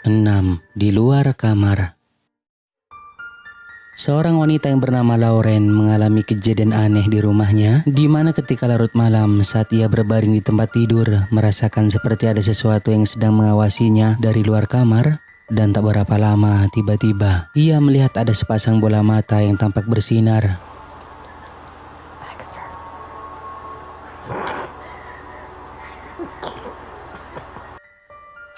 6. Di luar kamar. Seorang wanita yang bernama Lauren mengalami kejadian aneh di rumahnya, di mana ketika larut malam saat ia berbaring di tempat tidur, merasakan seperti ada sesuatu yang sedang mengawasinya dari luar kamar. Dan tak berapa lama, tiba-tiba ia melihat ada sepasang bola mata yang tampak bersinar.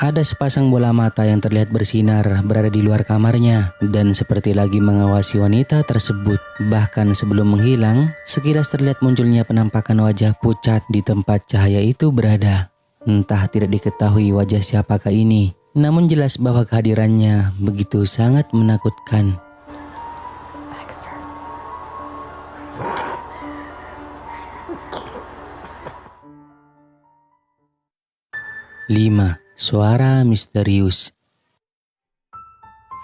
Ada sepasang bola mata yang terlihat bersinar berada di luar kamarnya dan seperti lagi mengawasi wanita tersebut. Bahkan sebelum menghilang, sekilas terlihat munculnya penampakan wajah pucat di tempat cahaya itu berada. Entah tidak diketahui wajah siapakah ini, namun jelas bahwa kehadirannya begitu sangat menakutkan. Lima. Suara misterius.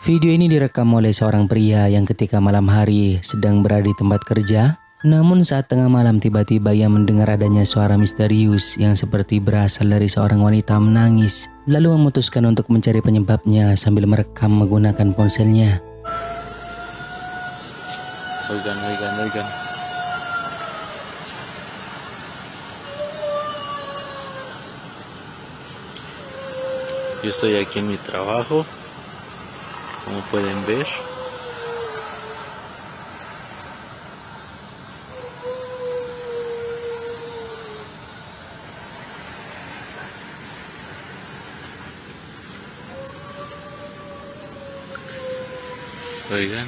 Video ini direkam oleh seorang pria yang ketika malam hari sedang berada di tempat kerja. Namun saat tengah malam tiba-tiba ia mendengar adanya suara misterius yang seperti berasal dari seorang wanita menangis. Lalu memutuskan untuk mencari penyebabnya sambil merekam menggunakan ponselnya. Oigan. Yo estoy aquí en mi trabajo, como pueden ver. Oigan.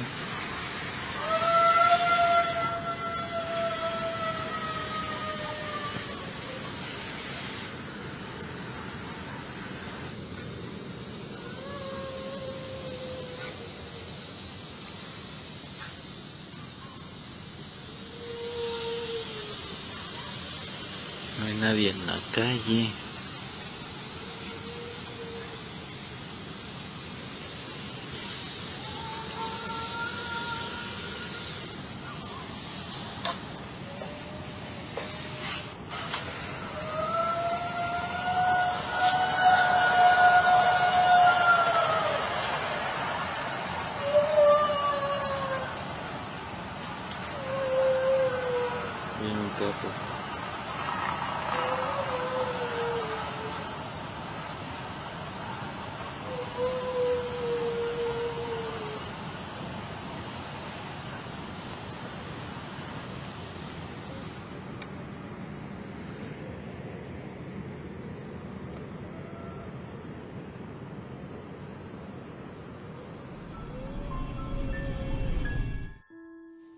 No hay nadie en la calle. Viene un perro.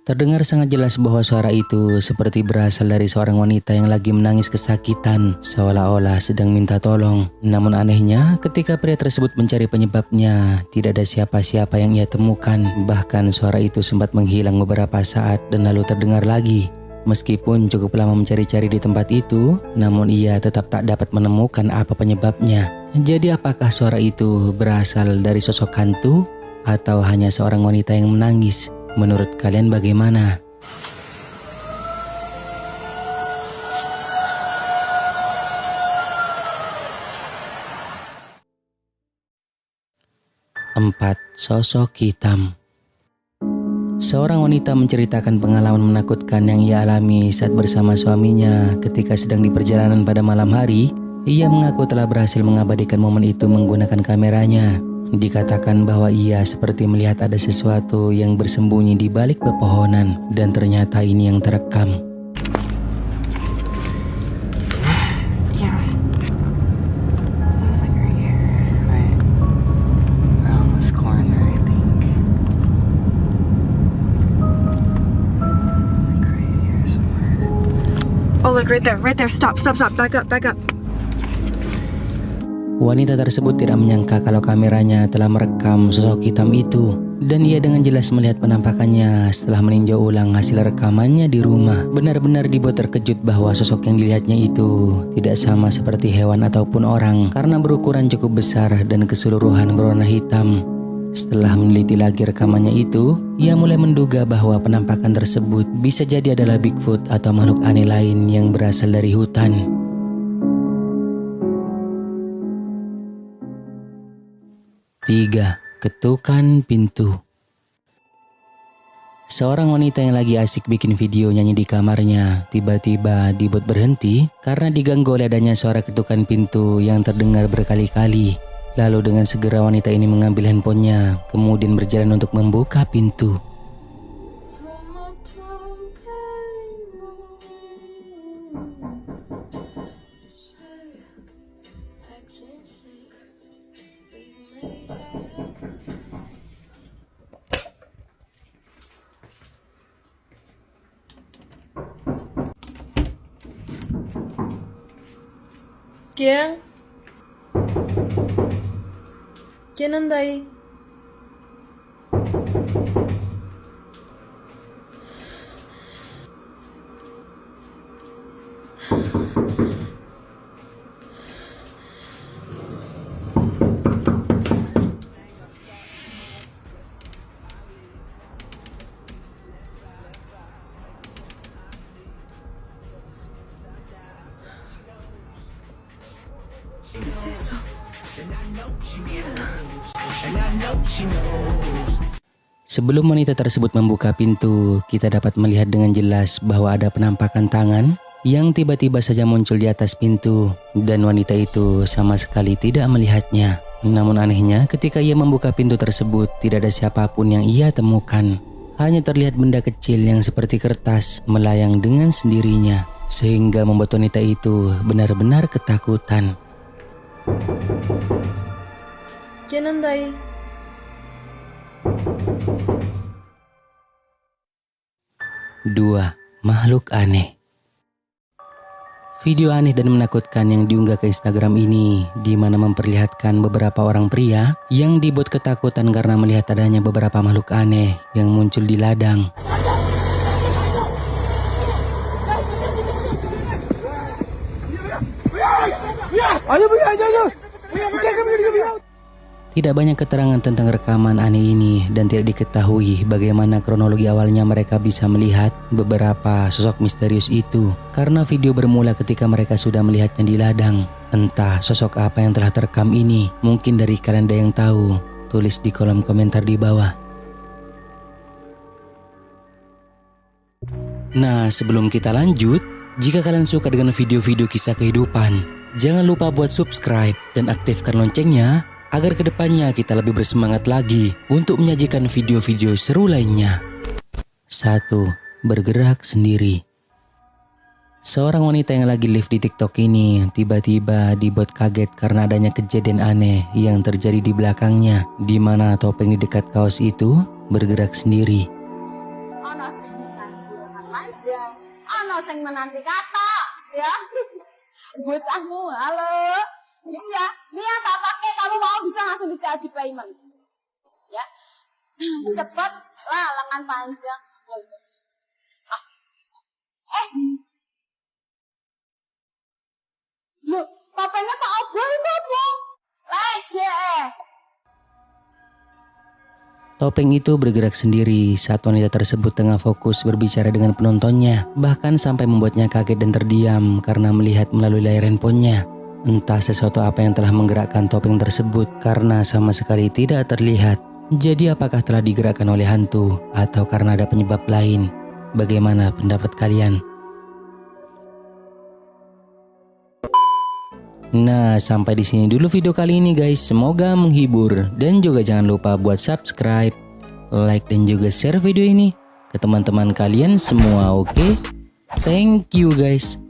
Terdengar sangat jelas bahwa suara itu seperti berasal dari seorang wanita yang lagi menangis kesakitan, seolah-olah sedang minta tolong. Namun anehnya, ketika pria tersebut mencari penyebabnya, tidak ada siapa-siapa yang ia temukan. Bahkan suara itu sempat menghilang beberapa saat dan lalu terdengar lagi. Meskipun cukup lama mencari-cari di tempat itu, namun ia tetap tak dapat menemukan apa penyebabnya. Jadi apakah suara itu berasal dari sosok hantu atau hanya seorang wanita yang menangis? Menurut kalian bagaimana? Empat. Sosok hitam. Seorang wanita menceritakan pengalaman menakutkan yang ia alami saat bersama suaminya ketika sedang di perjalanan pada malam hari. Ia mengaku telah berhasil mengabadikan momen itu menggunakan kameranya. Dikatakan bahwa ia seperti melihat ada sesuatu yang bersembunyi di balik pepohonan dan ternyata ini yang terekam. Yeah. It's like right here, right? Around this corner, I think. Like right here somewhere. Oh, look right there. Stop. Back up. Wanita tersebut tidak menyangka kalau kameranya telah merekam sosok hitam itu. Dan ia dengan jelas melihat penampakannya setelah meninjau ulang hasil rekamannya di rumah. Benar-benar dibuat terkejut bahwa sosok yang dilihatnya itu tidak sama seperti hewan ataupun orang karena berukuran cukup besar dan keseluruhan berwarna hitam. Setelah meneliti lagi rekamannya itu, ia mulai menduga bahwa penampakan tersebut bisa jadi adalah Bigfoot atau makhluk aneh lain yang berasal dari hutan. 3. Ketukan pintu. Seorang wanita yang lagi asik bikin video nyanyi di kamarnya tiba-tiba dibuat berhenti karena diganggu oleh adanya suara ketukan pintu yang terdengar berkali-kali. Lalu dengan segera wanita ini mengambil handphonenya kemudian berjalan untuk membuka pintu. ¿Quién anda ahí? ¿Qué es eso? Sebelum wanita tersebut membuka pintu, kita dapat melihat dengan jelas bahwa ada penampakan tangan yang tiba-tiba saja muncul di atas pintu dan wanita itu sama sekali tidak melihatnya. Namun anehnya ketika ia membuka pintu tersebut tidak ada siapapun yang ia temukan. Hanya terlihat benda kecil yang seperti kertas melayang dengan sendirinya sehingga membuat wanita itu benar-benar ketakutan. ¿Quién anda ahí? Dua, makhluk aneh. Video aneh dan menakutkan yang diunggah ke Instagram ini di mana memperlihatkan beberapa orang pria yang dibuat ketakutan karena melihat adanya beberapa makhluk aneh yang muncul di ladang. Tidak banyak keterangan tentang rekaman aneh ini dan tidak diketahui bagaimana kronologi awalnya mereka bisa melihat beberapa sosok misterius itu karena video bermula ketika mereka sudah melihatnya di ladang. Entah sosok apa yang telah terekam ini, mungkin dari kalian ada yang tahu, tulis di kolom komentar di bawah. Nah, sebelum kita lanjut, jika kalian suka dengan video-video kisah kehidupan, jangan lupa buat subscribe dan aktifkan loncengnya agar kedepannya kita lebih bersemangat lagi untuk menyajikan video-video seru lainnya. 1. Bergerak sendiri. Seorang wanita yang lagi live di TikTok ini tiba-tiba dibuat kaget karena adanya kejadian aneh yang terjadi di belakangnya, di mana topeng di dekat kaos itu bergerak sendiri. Ono sing menanti panjang, ono sing menanti katok, ya. Bocahmu, halo. Ini ya, ini yang tak pakai kamu mau bisa langsung dicari payment. Ya. Cepet lah, lengan panjang. Loh, topengnya tak obol itu apa? Leje. Topeng itu bergerak sendiri saat wanita tersebut tengah fokus berbicara dengan penontonnya, bahkan sampai membuatnya kaget dan terdiam karena melihat melalui layar handphonenya. Entah sesuatu apa yang telah menggerakkan topeng tersebut karena sama sekali tidak terlihat. Jadi apakah telah digerakkan oleh hantu atau karena ada penyebab lain? Bagaimana pendapat kalian? Nah, sampai di sini dulu video kali ini guys. Semoga menghibur dan juga jangan lupa buat subscribe, like dan juga share video ini ke teman-teman kalian semua, oke? Thank you guys.